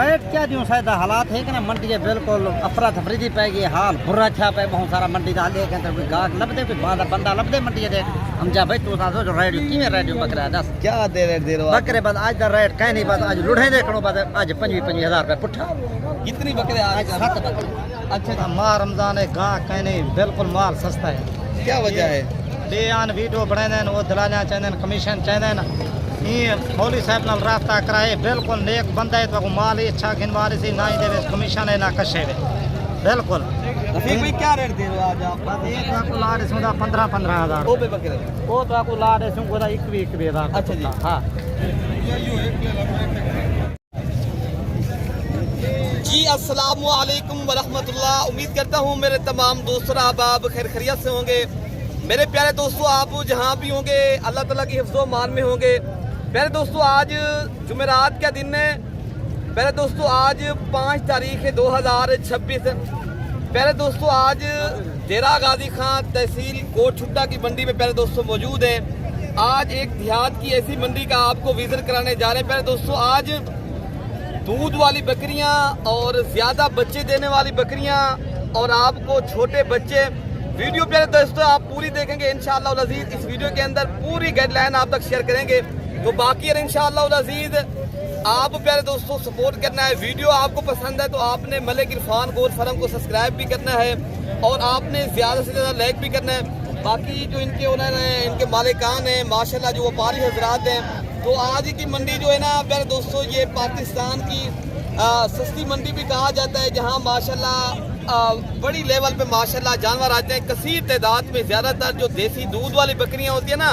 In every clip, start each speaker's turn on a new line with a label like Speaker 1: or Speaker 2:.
Speaker 1: Rate क्या दियो शायद हालात है कि ना मंडी के बिल्कुल अफरा तफरी दी पै गई हाल बुरा छा पे बहुत सारा मंडी दा ले के कोई गाहक लबदे कोई बंदा लबदे मंडी दे हम जा भाई तू साथो जो रेट की रेट बकरा दस
Speaker 2: क्या दे रहे
Speaker 1: बकरे बस आज दा रेट कहीं नहीं बस आज लुढ़े देखणो बस आज 25,000 रुपए पुठा
Speaker 2: कितनी बकरे
Speaker 1: आज 7 बकरे
Speaker 2: अच्छा
Speaker 1: मां रमजान है गाहक कहीं नहीं बिल्कुल माल सस्ता है
Speaker 2: क्या वजह है
Speaker 1: दे आन वीडियो बनाने वो दलाना चाहते कमीशन चाहते ये मौली साहब नाल रास्ता कराए बिल्कुल नेक बंदा है तो माल ही अच्छा गिनवारे से ना ही देवे कमीशन है ना कशे है बिल्कुल
Speaker 2: रफीक भाई क्या रेट दे रहे हो आज आप
Speaker 1: बस एक आपको लाड इसमें 15,000
Speaker 2: ओ पे बकरे
Speaker 1: वो तो आपको लाड इसमें कोई 21,000
Speaker 2: अच्छा जी
Speaker 1: हां
Speaker 2: जी अस्सलाम वालेकुम वरहमतुल्लाह। उम्मीद करता हूँ मेरे तमाम दोस्तों आप खैर खैरियत से होंगे। मेरे प्यारे दोस्तों आप जहाँ भी होंगे अल्लाह ताला की हिफ्ज़ो मान में होंगे। प्यारे दोस्तों आज जुमेरात का दिन है। प्यारे दोस्तों आज 5 तारीख है 2026। प्यारे दोस्तों आज डेरा गाजी खान तहसील कोट छुट्टा की मंडी में प्यारे दोस्तों मौजूद हैं। आज एक देहात की ऐसी मंडी का आपको विजिट कराने जा रहे हैं। प्यारे दोस्तों आज दूध वाली बकरियां और ज़्यादा बच्चे देने वाली बकरियां और आपको छोटे बच्चे वीडियो प्यारे दोस्तों आप पूरी देखेंगे इंशाअल्लाह अज़ीज़। इस वीडियो के अंदर पूरी गाइडलाइन आप तक शेयर करेंगे। तो बाकी है इंशाअल्लाह अज़ीज़ आप प्यारे दोस्तों सपोर्ट करना है। वीडियो आपको पसंद है तो आपने मलिक इरफान गोल फर्म को सब्सक्राइब भी करना है और आपने ज़्यादा से ज़्यादा लाइक भी करना है। बाकी जो इनके ओनर हैं इनके मालिकान हैं माशाल्लाह जो व्यापारी हजरात हैं तो आज की मंडी जो है ना प्यारे दोस्तों ये पाकिस्तान की सस्ती मंडी भी कहा जाता है जहाँ माशाल्लाह बड़ी लेवल पे माशाल्लाह जानवर आते हैं कसीर तादाद में। ज़्यादातर जो देसी दूध वाली बकरियाँ होती है ना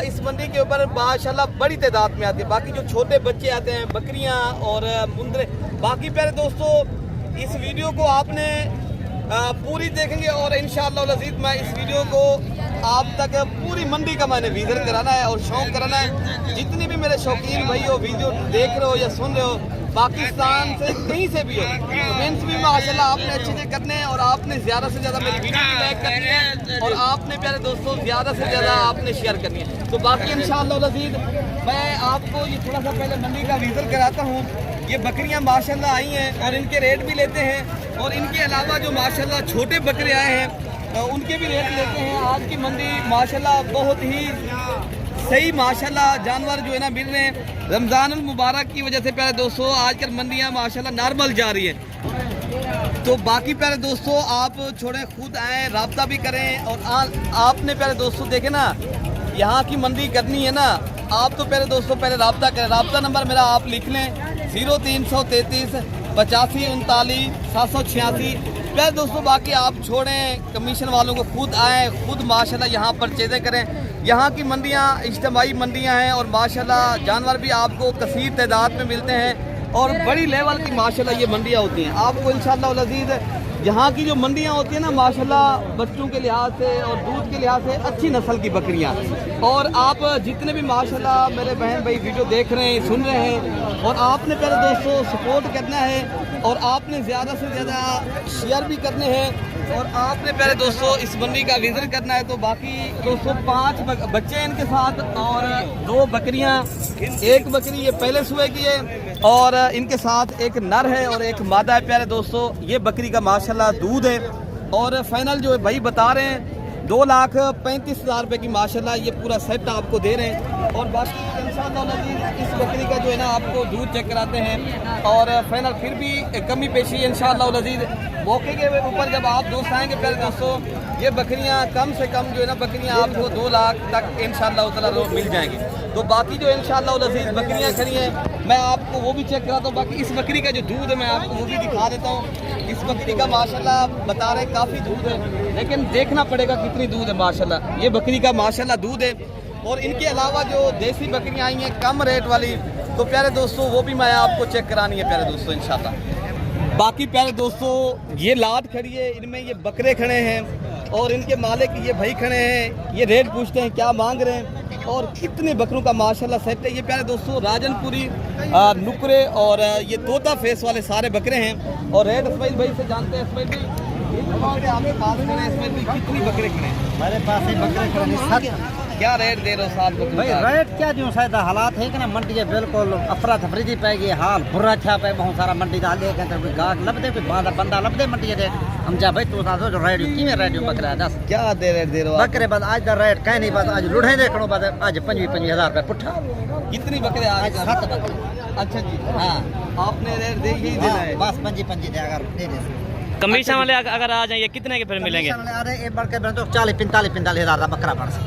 Speaker 2: इस मंडी के ऊपर माशाल्लाह बड़ी तादाद में आती है। बाकी जो छोटे बच्चे आते हैं बकरियाँ और मुंदरे बाकी प्यारे दोस्तों इस वीडियो को आपने पूरी देखेंगे और इंशाअल्लाह अज़ीज़ मैं इस वीडियो को आप तक पूरी मंडी का मैंने विजिट कराना है और शौक कराना है। जितने भी मेरे शौकीन भाई हो वीडियो देख रहे हो या सुन रहे हो पाकिस्तान से कहीं से भी हो कमेंट्स भी माशाल्लाह आपने अच्छे से करने हैं और आपने ज़्यादा से ज़्यादा मेरी वीडियो भी लाइक करनी है और आपने प्यारे दोस्तों ज़्यादा से ज़्यादा आपने शेयर करनी है। तो बाकी इंशाअल्लाह अज़ीज़ मैं आपको ये थोड़ा सा पहले मंडी का विजिट कराता हूँ। ये बकरियाँ माशाल्लाह आई हैं और इनके रेट भी लेते हैं और इनके अलावा जो माशाल्लाह छोटे बकरे आए हैं उनके भी रेट लेते हैं। आज की मंडी माशाल्लाह बहुत ही सही माशाल्लाह जानवर जो है ना मिल रहे हैं। रमज़ान मुबारक की वजह से प्यारे दोस्तों आजकल मंडियाँ माशाल्लाह नॉर्मल जा रही है। तो बाकी प्यारे दोस्तों आप छोड़े खुद आए रब्ता भी करें और आपने प्यारे दोस्तों देखे ना यहाँ की मंडी करनी है ना आप तो प्यारे दोस्तों पहले रब्ता करें। रब्ता नंबर मेरा आप लिख लें 0333 85 39 786। प्यारे दोस्तों बाकी आप छोड़ें कमीशन वालों को खुद आए खुद माशाल्लाह यहाँ परचेज़ें करें। यहाँ की मंडियाँ इज्तिमाई मंडियाँ हैं और माशाल्लाह जानवर भी आपको कसीर तादाद में मिलते हैं और बड़ी लेवल की माशाल्लाह ये मंडियाँ होती हैं। आपको इंशाअल्लाह अज़ीज़ यहाँ की जो मंडियाँ होती हैं ना माशाल्लाह बच्चों के लिहाज से और दूध के लिहाज से अच्छी नस्ल की बकरियाँ और आप जितने भी माशाल्लाह मेरे बहन भाई वीडियो देख रहे हैं सुन रहे हैं और आपने पहले दोस्तों सपोर्ट करना है और आपने ज़्यादा से ज़्यादा शेयर भी करने हैं और आपने पहले दोस्तों इस मंडी का विजिट करना है। तो बाकी दोस्तों 5 बच्चे हैं इनके साथ और 2 बकरियां, एक बकरी ये पहले सुबह की है और इनके साथ एक नर है और एक मादा है। प्यारे दोस्तों ये बकरी का माशाल्लाह दूध है और फाइनल जो है भाई बता रहे हैं 2,35,000 रुपये की माशाल्लाह ये पूरा सेट आपको दे रहे हैं। और बाकी इंशाअल्लाह इस बकरी का जो है ना आपको दूध चेक कराते हैं और फाइनल फिर भी कमी पेशी इंशाअल्लाह अज़ीज़ मौके के ऊपर जब आप दोस्त आएंगे प्यारे दोस्तों ये बकरियां कम से कम जो है ना बकरियां आपको 2 लाख तक इंशाअल्लाह ताला मिल जाएंगी। तो बाकी जो इंशाअल्लाह अज़ीज़ बकरियां खड़ी हैं मैं आपको वो भी चेक कराता हूँ। बाकी इस बकरी का जो दूध है मैं आपको वो भी दिखा देता हूँ। इस बकरी का माशाल्लाह बता रहे काफ़ी दूध है लेकिन देखना पड़ेगा कितनी दूध है माशाल्लाह। ये बकरी का माशाल्लाह दूध है और इनके अलावा जो देसी बकरियां आई हैं कम रेट वाली तो प्यारे दोस्तों वो भी मैं आपको चेक करानी है प्यारे दोस्तों इंशाल्लाह। बाकी प्यारे दोस्तों ये लाद खड़ी है इनमें ये बकरे खड़े हैं और इनके मालिक ये भाई खड़े हैं। ये रेट पूछते हैं क्या मांग रहे हैं और कितने बकरों का माशाल्लाह सेट है। ये प्यारे दोस्तों राजनपुरी नुकरे और ये तोता फेस वाले सारे बकरे हैं और रेट इसमाइल भाई से जानते हैं। इसमाइल भाई आपके पास खड़े हैं इसमाइल भाई कितनी बकरे खड़े हैं?
Speaker 1: हमारे पास बकरे खड़े
Speaker 2: क्या रेट दे रहे हो साथ बकरी
Speaker 1: भाई
Speaker 2: का?
Speaker 1: रेट क्या जो शायद हालात है कि ना मंडी के बिल्कुल अफरा तफरी दी पै गई हाल बुरा छा पे बहुत सारा मंडी का ले के कोई गाहक लबदे कोई बंदा लबदे मंडी दे हम जा भाई तू साथो जो रेट की में रेट बकरा दस
Speaker 2: क्या रेट दे रहे हो आप?
Speaker 1: बकरे बस आज दा रेट कहीं नहीं बस आज लुढ़े देखणो बस आज 25,000 रुपए पुट्ठा
Speaker 2: कितनी बकरे
Speaker 1: आज
Speaker 2: आज?
Speaker 1: 7 बकरे
Speaker 2: अच्छा जी,
Speaker 1: हां
Speaker 2: आपने रेट दे ही देना है।
Speaker 1: बस 25 दे अगर दे दे
Speaker 3: कमीशन वाले अगर आ जाएंगे कितने के फिर मिलेंगे?
Speaker 1: अरे एक बड़के बन तो 45 हज़ार का बकरा पड़ से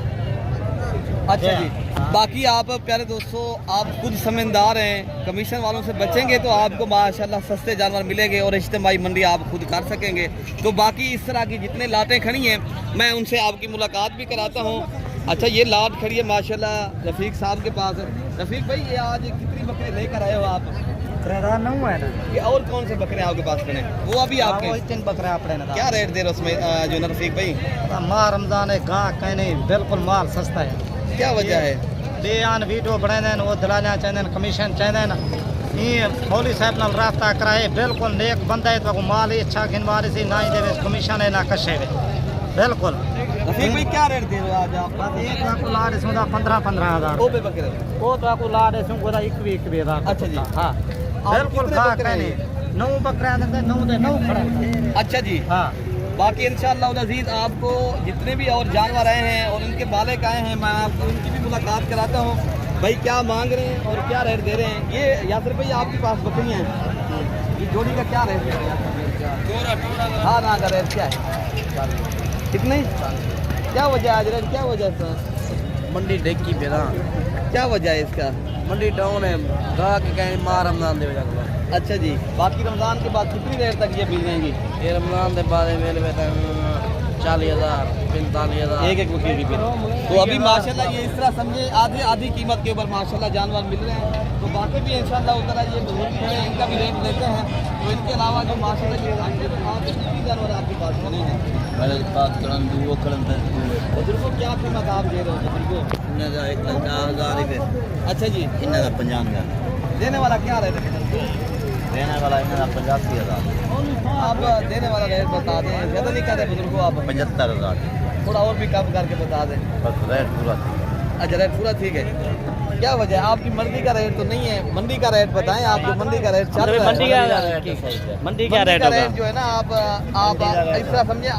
Speaker 2: अच्छा जी, बाकी आप प्यारे दोस्तों आप खुद समझदार हैं, कमीशन वालों से बचेंगे तो आपको माशाल्लाह सस्ते जानवर मिलेंगे और इज्तिमाई मंडी आप खुद कर सकेंगे। तो बाकी इस तरह की जितने लाटें खड़ी हैं मैं उनसे आपकी मुलाकात भी कराता हूँ। अच्छा, ये लाट खड़ी है माशाल्लाह रफ़ीक साहब के पास। रफ़ीक भाई, ये आज कितनी बकरे लेकर आए हो आप?
Speaker 1: नहीं है ना
Speaker 2: ये और कौन से बकरे आपके पास खड़े हैं? वो अभी आपके
Speaker 1: 3 बकरे अपने ना
Speaker 2: क्या रेट दे रहे हो उसमें जो ना रफ़ीक भाई?
Speaker 1: माह रमजान है गाह कहीं नहीं बिल्कुल माल सस्ता है।
Speaker 2: क्या वजह है?
Speaker 1: बेआन वीडियो बनाए वो दलालियां चाहते कमीशन चाहते ये मौली साहब नाल रास्ता कराए बिल्कुल नेक बंदा है तो माल ही अच्छा गिनवारे से ना ही देवे कमीशन है ना कशे बिल्कुल।
Speaker 2: रफ़ीक भाई क्या रेट दे रहे हो आज आप?
Speaker 1: बस एक लाख लाड़ इसमें 15 हज़ार
Speaker 2: ओ पे बकरे।
Speaker 1: वो तो आपको लाड़ इसमें 21
Speaker 2: अच्छा जी।
Speaker 1: हाँ बिल्कुल
Speaker 2: कितने
Speaker 1: गाह
Speaker 2: बकरे
Speaker 1: कहीं नहीं 9 बकरे 9 खड़े।
Speaker 2: अच्छा जी,
Speaker 1: हाँ
Speaker 2: बाकी इंशाअल्लाह अज़ीज़ आपको जितने भी और जानवर आए हैं और उनके मालिक आए हैं मैं आपको उनकी भी मुलाकात कराता हूँ। भाई क्या मांग रहे हैं और क्या रेट दे रहे हैं? ये यासर भाई आपके पास बकरियाँ हैं, ये जोड़ी का क्या रेट है? हाँ ना का रेट क्या है? कितने? क्या वजह है आज रेट? क्या वजह है सर?
Speaker 1: मंडी डेकी पे ना
Speaker 2: क्या वजह है इसका?
Speaker 1: मंडी डाउन है गाह के कहीं माह रमजान दे वजह
Speaker 2: अच्छा जी, बाकी रमज़ान के बाद कितनी देर तक ये मिल जाएंगी?
Speaker 1: ये रमजान के बाद मेरे में 40,000 45,000
Speaker 2: एक बकरी की फिर तो अभी माशाल्लाह ये इस तरह समझे आधी कीमत के ऊपर माशाल्लाह जानवर मिल रहे हैं। तो बाकी भी इंशाल्लाह उस तरह ये बुजुर्ग हैं इनका भी रेट लेते हैं। तो इनके अलावा जो माशाल्लाह ये कितनी जानवर आपके पास खड़े हैं? बुजुर्गों क्या कीमत आप दे रहे हो बुजुर्गों?
Speaker 1: 1,50,000
Speaker 2: अच्छा जी,
Speaker 1: इन्हें 50
Speaker 2: देने वाला क्या रेट है?
Speaker 1: देने वाला इन्हें 85,000
Speaker 2: आप देने वाला रेट बता दें, ज़्यादा नहीं कहते बुजुर्गों आप?
Speaker 1: 75,000
Speaker 2: थोड़ा और भी कम करके बता दें।
Speaker 1: बस रेट पूरा।
Speaker 2: अच्छा, रेट पूरा ठीक है। क्या वजह है? आपकी मंडी का रेट तो नहीं है, मंडी का रेट बताएं। आप जो मंडी का रेट चल रहा है,
Speaker 3: मंडी का रेट होगा?
Speaker 2: जो है ना आप इस तरह समझे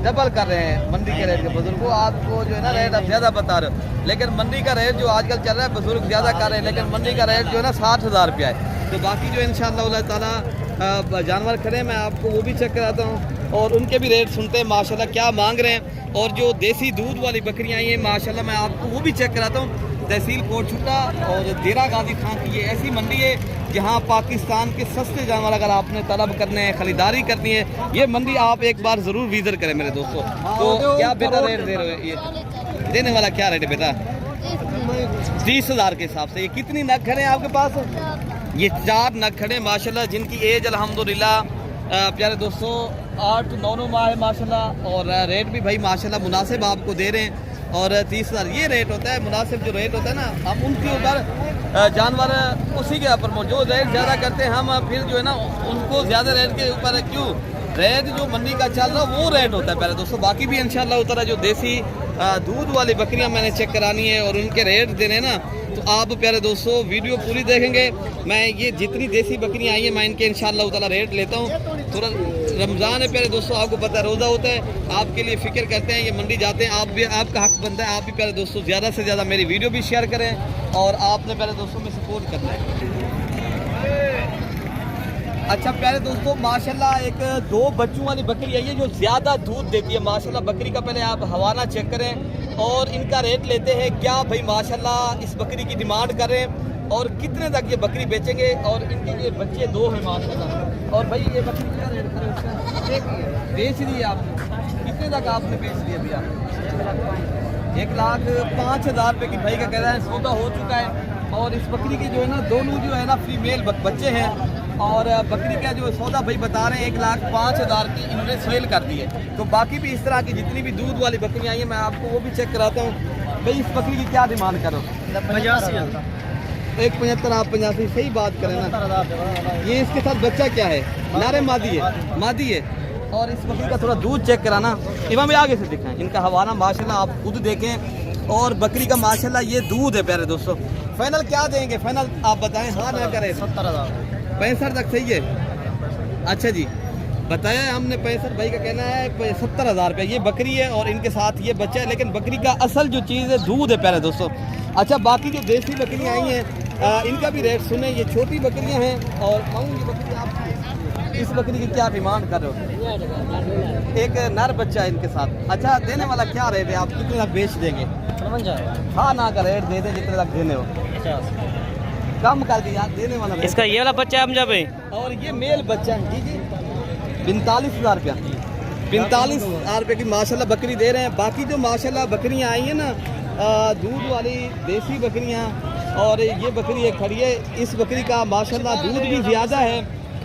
Speaker 2: डबल कर रहे हैं मंडी के रेट के। बुजुर्गों आपको जो है ना रेट आप ज़्यादा बता रहे हो, लेकिन मंडी का रेट जो आजकल चल रहा है बुजुर्ग ज़्यादा कर रहे हैं, लेकिन मंडी का रेट जो है ना 60,000 रुपया है। तो बाकी जो इंशाअल्लाह ताला जानवर खड़े मैं आपको वो भी चेक कराता हूँ और उनके भी रेट सुनते हैं माशाल्लाह क्या मांग रहे हैं। और जो देसी दूध वाली बकरियाँ आई हैं माशाल्लाह मैं आपको वो भी चेक कराता हूँ। तहसील कोटछुट्टा और देरा गाजी खां की ये ऐसी मंडी है जहाँ पाकिस्तान के सस्ते जानवर अगर आपने तलब करने हैं, खरीदारी करनी है, ये मंडी आप एक बार ज़रूर विजिट करें मेरे दोस्तों। तो क्या बेटा रेट दे रहे हो? ये देने वाला क्या रेट है बेटा? 30,000 के हिसाब से। ये कितनी नग खड़े हैं आपके पास? ये 4 नग खड़े माशाल्लाह, जिनकी एज अल्हम्दुलिल्लाह प्यारे दोस्तों 8-9 माह है माशाल्लाह। और रेट भी भाई माशाल्लाह मुनासिब आपको दे रहे हैं। और 30,000 ये रेट होता है, मुनासिब जो रेट होता है ना, हम उनके ऊपर जानवर उसी के ऊपर जो रेट ज़्यादा करते हैं हम फिर जो है ना उनको ज़्यादा रेट के ऊपर क्यों रेट जो मंडी का चल रहा है वो रेट होता है प्यारे दोस्तों। बाकी भी इंशाल्लाह उस तरह जो देसी दूध वाली बकरियां मैंने चेक करानी है और उनके रेट देने ना, तो आप प्यारे दोस्तों वीडियो पूरी देखेंगे। मैं ये जितनी देसी बकरियां आई हैं मैं इनके इंशाल्लाह ताला रेट लेता हूँ। थोड़ा रमज़ान है प्यारे दोस्तों, आपको पता है रोज़ा होता है, आपके लिए फ़िक्र करते हैं, ये मंडी जाते हैं, आप भी आपका हक बनता है, आप भी प्यारे दोस्तों ज़्यादा से ज़्यादा मेरी वीडियो भी शेयर करें और आपने प्यारे दोस्तों में सपोर्ट करना है। अच्छा प्यारे दोस्तों माशाल्लाह एक 2 बच्चों वाली बकरी आई है जो ज़्यादा दूध देती है माशाल्लाह। बकरी का पहले आप हवाना चेक करें और इनका रेट लेते हैं क्या भाई माशाल्लाह इस बकरी की डिमांड करें और कितने तक ये बकरी बेचेंगे। और इनके ये बच्चे 2 हैं माशाल्लाह। और भाई ये बकरी क्या रेट करें? बेच दी आप कितने तक आपने बेच दिया भैया? 1,05,000 रुपये की भाई का कह रहा है, सौदा हो चुका है। और इस बकरी के जो है ना दोनों जो है ना फीमेल बच्चे हैं और बकरी का जो सौदा भाई बता रहे हैं 1,05,000 की इन्होंने सेल कर दी है। तो बाकी भी इस तरह की जितनी भी दूध वाली बकरियाँ आई हैं मैं आपको वो भी चेक कराता हूँ। भाई इस बकरी की क्या डिमांड करो?
Speaker 1: 85,000
Speaker 2: 1,75 आप 85 सही बात करें ना। ये इसके साथ बच्चा क्या है? नारे मादी है। और इस बकरी का थोड़ा दूध चेक कराना, इमाम आगे से दिखाएं। इनका हवाना माशाल्लाह आप खुद देखें और बकरी का माशाल्लाह ये दूध है प्यारे दोस्तों। फाइनल क्या देंगे, फाइनल आप बताएं, हाँ ना करें।
Speaker 1: 70,000
Speaker 2: 65 तक सही है। अच्छा जी, बताया हमने 65, भाई का कहना है 70,000 रुपये ये बकरी है और इनके साथ ये बच्चा है। लेकिन बकरी का असल जो चीज़ है दूध है प्यारे दोस्तों। अच्छा, बाकी जो देसी बकरियाँ आई हैं इनका भी रेट सुने। ये छोटी बकरियाँ हैं और ये बकरी आप इस बकरी की क्या डिमांड कर रहे हो? एक नर बच्चा है इनके साथ। अच्छा, देने वाला क्या रेट है, आप कितने तक बेच देंगे? हाँ ना का रेट दे दे जितने तक देने हो, कम कर दिया देने वाला।
Speaker 3: इसका ये वाला बच्चा है हम जब
Speaker 2: और ये मेल बच्चा है जी 45,000 रुपया। 45,000 रुपये की माशाल्लाह बकरी दे रहे हैं। बाकी जो माशाल्लाह बकरियां आई हैं ना दूध वाली देसी बकरियां, और ये बकरी एक खड़ी है, इस बकरी का माशाल्लाह दूध भी ज़्यादा है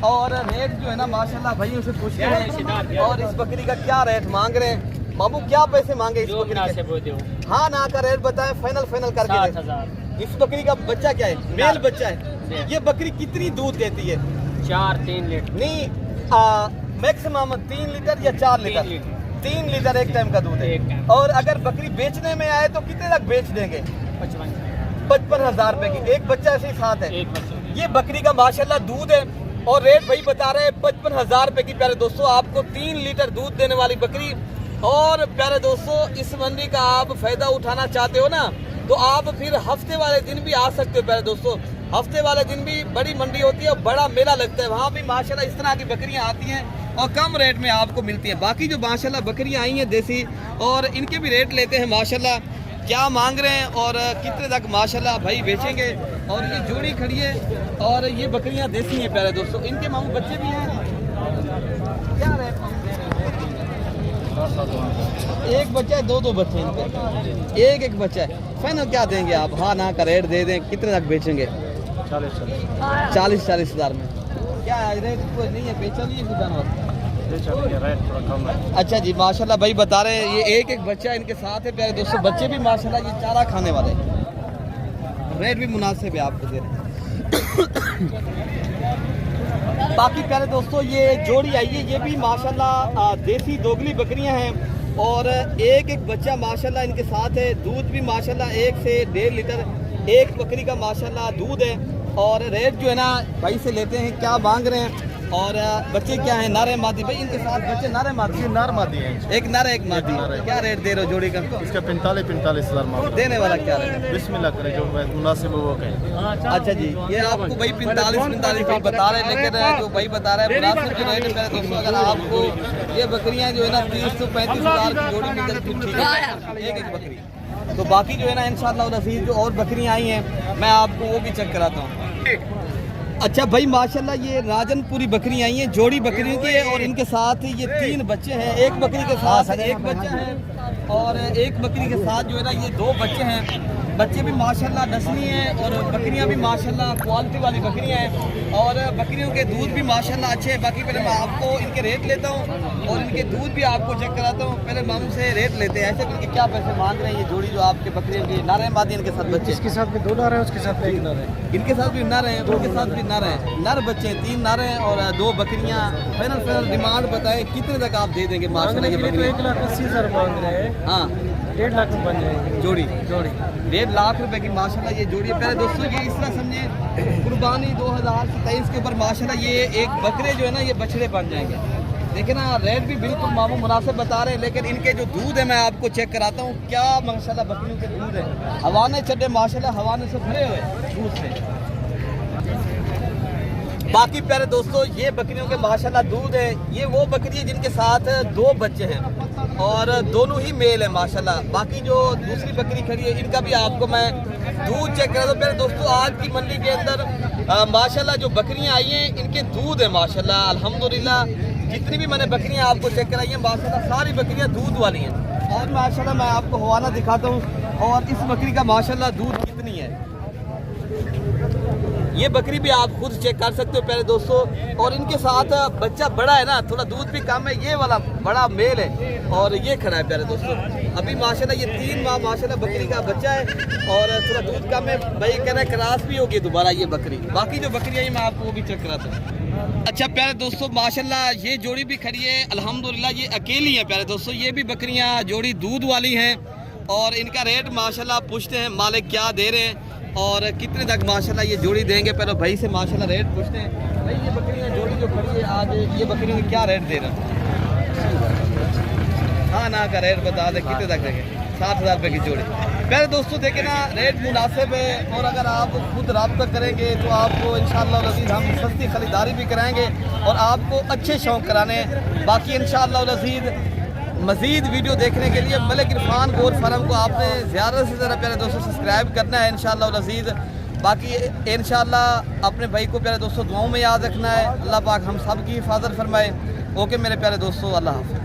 Speaker 2: और रेट जो है ना माशाल्लाह भाई उसे पूछते हैं। और इस बकरी का क्या रेट मांग रहे हैं बाबू, क्या पैसे मांगे इस बकरी के? हाँ ना का रेट बताएं, फाइनल करके। इस बकरी का बच्चा क्या है? मेल बच्चा है। ये बकरी कितनी दूध देती है?
Speaker 3: 4-3 लीटर
Speaker 2: नहीं, मैक्सिमम 3 लीटर या 4 लीटर? 3 लीटर एक टाइम का दूध है। और अगर बकरी बेचने में आए तो कितने तक बेच देंगे? 55,000 रुपए की। एक बच्चा ऐसे ही साथ है। ये बकरी का माशाल्लाह दूध है और रेट भाई बता रहे हैं 55,000 रुपए की। प्यारे दोस्तों, आपको 3 लीटर दूध देने वाली बकरी। और प्यारे दोस्तों, इस मंडी का आप फायदा उठाना चाहते हो ना, तो आप फिर हफ्ते वाले दिन भी आ सकते हो। प्यारे दोस्तों, हफ्ते वाले दिन भी बड़ी मंडी होती है और बड़ा मेला लगता है, वहाँ भी माशाल्लाह इस तरह की बकरियाँ आती हैं और कम रेट में आपको मिलती है। बाकी जो माशाल्लाह बकरियाँ आई हैं देसी, और इनके भी रेट लेते हैं माशाल्लाह, क्या मांग रहे हैं और कितने तक माशाल्लाह भाई बेचेंगे। और ये जोड़ी खड़ी है और ये बकरियाँ देसी हैं प्यारे दोस्तों। इनके मामू बच्चे भी हैं, क्या रेट? एक बच्चा है, दो बच्चे हैं इनके, एक बच्चा है। फाइनल क्या देंगे आप? हाँ ना का रेट दे दें, कितने तक बेचेंगे? 40,000 में। क्या रेट कोई नहीं है, बेचा नहीं है जानवर?
Speaker 1: रेट थोड़ा कम है।
Speaker 2: अच्छा जी, माशाल्लाह भाई बता रहे हैं ये एक बच्चा इनके साथ है प्यारे दोस्तों। बच्चे भी माशाल्लाह ये चारा खाने वाले हैं, रेट भी मुनासिब है आपको दे रहे हैं। बाकी प्यारे दोस्तों, ये जोड़ी आई है, ये भी माशाल्लाह देसी दोगली बकरियां हैं और एक बच्चा माशाल्लाह इनके साथ है। दूध भी माशाल्लाह 1 से 1.5 लीटर एक बकरी का माशाल्लाह दूध है। और रेट जो है ना भाई से लेते हैं, क्या मांग रहे हैं और बच्चे क्या हैं, नर है मादी? भाई इनके साथ बच्चे नर है मादी?
Speaker 1: नर मादी है,
Speaker 2: एक नर है एक मादी। क्या रेट दे रहे हो जोड़ी का?
Speaker 1: इसका 45,000 मांग।
Speaker 2: देने वाला क्या रेट है?
Speaker 1: बिस्मिल्लाह करे जो मुनासिब हो वो कहे।
Speaker 2: अच्छा जी, ये आपको भाई 45 बता रहे हैं, लेकिन जो भाई बता रहे हैं मुनासिब जो रेट है दोस्तों। अगर आपको ये बकरियां जो है ना 30 से 35,000 की जोड़ी निकल ठीक है एक बकरी। तो बाकी जो है ना इंशाअल्लाह नसीब जो और बकरियां आई हैं मैं आपको वो भी चेक कराता हूँ। अच्छा भाई माशाल्लाह ये राजनपुरी बकरियां आई हैं, जोड़ी बकरियों की है और इनके साथ ये 3 बच्चे हैं। एक बकरी के साथ एक बच्चा है और एक बकरी के साथ जो है ना ये 2 बच्चे हैं। बच्चे भी माशाल्लाह नस्ली हैं और बकरियां भी माशाल्लाह क्वालिटी वाली बकरियां हैं और बकरियों के दूध भी माशाल्लाह अच्छे हैं। बाकी पहले मैं आपको इनके रेट लेता हूँ और इनके दूध भी आपको चेक कराता हूँ। पहले मामू से रेट लेते हैं, ऐसे करके क्या पैसे मांग रहे हैं ये जोड़ी जो आपके बकरियों की नर है मादी? इनके साथ बच्चे,
Speaker 1: इसके साथ भी 2 नर है, उसके साथ 1 नर है।
Speaker 2: इनके साथ भी नर हैं, उनके साथ भी नर हैं। नर बच्चे 3 नर हैं और 2 बकरियां। फाइनल डिमांड बताएं कितने तक आप दे देंगे? माशाल्लाह ये बकरी
Speaker 1: 1,80,000 मांग रहे हैं।
Speaker 2: हाँ
Speaker 1: 1.5 लाख में बन जाएगी
Speaker 2: जोड़ी 1.5 लाख रुपए की माशाल्लाह ये जोड़ी है। पहले दोस्तों ये इस तरह समझे कुर्बानी 2023 के ऊपर माशाल्लाह ये एक बकरे जो है ना ये बछड़े बन जाएंगे। देखिए ना रेट भी बिल्कुल मामू मुनासिब बता रहे हैं। लेकिन इनके जो दूध है मैं आपको चेक कराता हूँ, क्या माशाल्लाह बकरियों के दूध है। हवाने चड्डे माशाल्लाह हवाने से भरे हुए दूध से। बाकी प्यारे दोस्तों ये बकरियों के माशाल्लाह दूध है। ये वो बकरी है जिनके साथ 2 बच्चे हैं और दोनों ही मेल है माशाल्लाह। बाकी जो दूसरी बकरी खड़ी है इनका भी आपको मैं दूध चेक करा दूँ। प्यारे दोस्तों आज की मंडी के अंदर माशाल्लाह जो बकरियां आई हैं इनके दूध है माशाल्लाह अल्हम्दुलिल्लाह। जितनी भी मैंने बकरियां आपको चेक कराई हैं माशाल्लाह सारी बकरियां दूध वाली हैं। और माशाल्लाह मैं आपको हवाला दिखाता हूँ और इस बकरी का माशाल्लाह दूध कितनी है ये बकरी भी आप खुद चेक कर सकते हो प्यारे दोस्तों। और इनके साथ बच्चा बड़ा है ना, थोड़ा दूध भी कम है। ये वाला बड़ा मेल है और ये खड़ा है प्यारे दोस्तों। अभी माशाल्लाह ये 3 माह माशाल्लाह बकरी का बच्चा है और थोड़ा दूध कम है। भाई कह रहा है क्रॉस भी होगी दोबारा ये बकरी। बाकी जो बकरियाँ मैं आपको वो भी चेक कराता हूँ। अच्छा प्यारे दोस्तों माशाल्लाह ये जोड़ी भी खड़ी है अल्हम्दुलिल्लाह। ये अकेली है प्यारे दोस्तों। ये भी बकरियाँ जोड़ी दूध वाली हैं और इनका रेट माशाल्लाह पूछते हैं मालिक क्या दे रहे हैं और कितने तक माशाल्लाह ये जोड़ी देंगे। पहले भाई से माशाल्लाह रेट पूछते हैं। भाई ये बकरियाँ जोड़ी जो खड़ी है आज, ये बकरियों के क्या रेट दे रहे हैं? हाँ ना का रेट बता दें कितने तक देंगे? 60,000 रुपये की जोड़ी। पहले दोस्तों देखें ना, रेट मुनासिब है और अगर आप खुद रब्ता करेंगे तो आपको इंशाअल्लाह अज़ीज़ हम सस्ती खरीदारी भी कराएंगे और आपको अच्छे शौक़ कराने हैं। बाकी इंशाअल्लाह अज़ीज़ मज़ीद वीडियो देखने के लिए मलिक इरफान गोट फार्म को आपने ज़्यादा से ज़्यादा प्यारे दोस्तों सब्सक्राइब करना है इंशाअल्लाह अज़ीज़। बाकी इंशाअल्लाह अपने भाई को प्यारे दोस्तों दुआओं में याद रखना है। अल्लाह पाक हम सब की हिफाजत फरमाए। ओके मेरे प्यारे दोस्तों, अल्लाह हाफ़िज़।